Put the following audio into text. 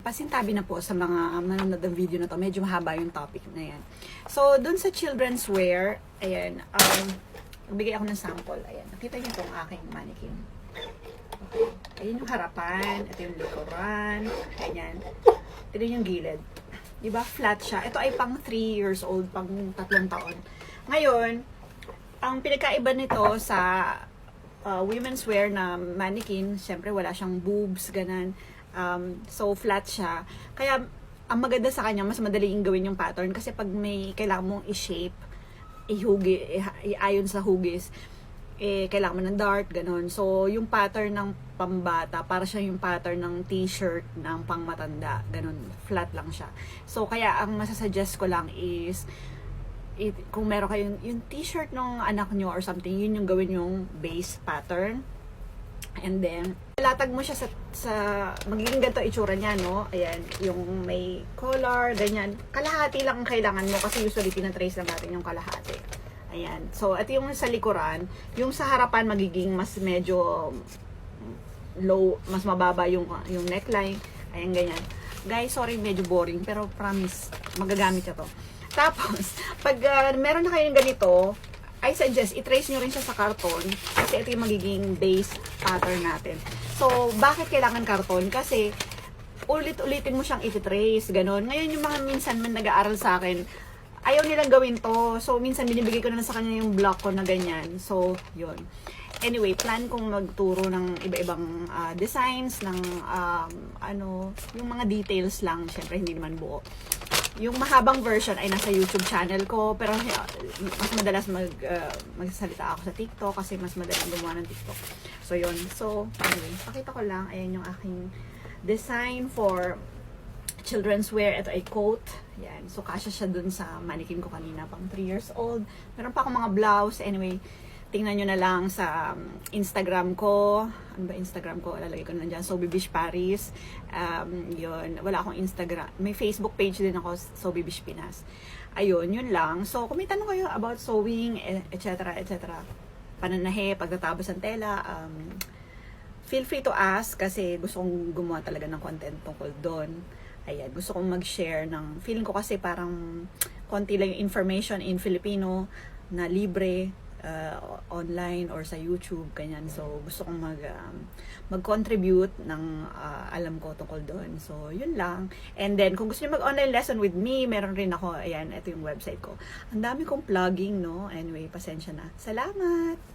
pasintabi na po sa mga manonood ng video na to. Medyo mahaba yung topic na yan. So, dun sa children's wear, ayan, magbigay ako ng sample. Ayan, nakita niyo itong aking mannequin. Okay. Ayan yung harapan, ito yung likuran, ayan. Ito yung gilid. Diba? Flat siya. Ito ay pang 3 years old, pang 3 taon. Ngayon, ang pinagkaiba nito sa women's wear na mannequin, syempre wala siyang boobs, ganan. So, flat siya. Kaya, ang maganda sa kanya, mas madaling gawin yung pattern. Kasi pag may kailangan mong i-shape, i-ayon sa hugis, kailangan mo ng dart, ganun. So, yung pattern ng pambata, para siya yung pattern ng t-shirt ng pangmatanda, ganun. Flat lang siya. So, kaya ang masasuggest ko lang is, kung meron kayong yung t-shirt ng anak nyo or something, yun yung gawin yung base pattern. And then, latag mo siya sa magiging ganito itsura niya, no? Ayan, yung may collar, ganyan. Kalahati lang ang kailangan mo kasi usually tinatrace lang natin yung kalahati. Ayan. So, ito yung sa likuran. Yung sa harapan magiging mas medyo low, mas mababa yung neckline. Ayan, ganyan. Guys, sorry, medyo boring, pero promise, magagamit ito. Tapos, pag meron na kayong ganito, I suggest, i-trace nyo rin siya sa karton kasi ito yung magiging base pattern natin. So, bakit kailangan karton? Kasi, ulit-ulitin mo siyang i-trace, ganun. Ngayon, yung mga minsan man nag-aaral sa akin, ayaw nilang gawin to. So, minsan binibigay ko na sa kanya yung block ko na ganyan. So, yun. Anyway, plan kong magturo ng iba-ibang designs, ng yung mga details lang. Siyempre, hindi naman buo. Yung mahabang version ay nasa YouTube channel ko, pero mas madalas magsasalita ako sa TikTok kasi mas madalas gumawa ng TikTok. So, yun. So, anyway, pakita ko lang. Ayan yung aking design for children's wear. Ito ay coat. Yan. So, kasya siya dun sa mannequin ko kanina, pang 3 years old. Meron pa akong mga blouse. Anyway, tingnan nyo na lang sa Instagram ko. Ano ba Instagram ko? Lalagay ko na dyan. Sobi Bish Paris. Yun. Wala akong Instagram. May Facebook page din ako, Sobi Bish Pinas. Ayun, yun lang. So, kung may tanong kayo about sewing, etc., etc., pananahe, pagtatapos ng tela, feel free to ask kasi gusto kong gumawa talaga ng content tungkol doon. Ayan, gusto kong mag-share ng, feeling ko kasi parang konti lang yung information in Filipino na libre, online or sa YouTube, ganyan. So, gusto kong mag-contribute ng alam ko tungkol doon. So, yun lang. And then, kung gusto niyo mag-online lesson with me, meron rin ako, ayan, ito yung website ko. Ang dami kong plugging, no? Anyway, pasensya na. Salamat!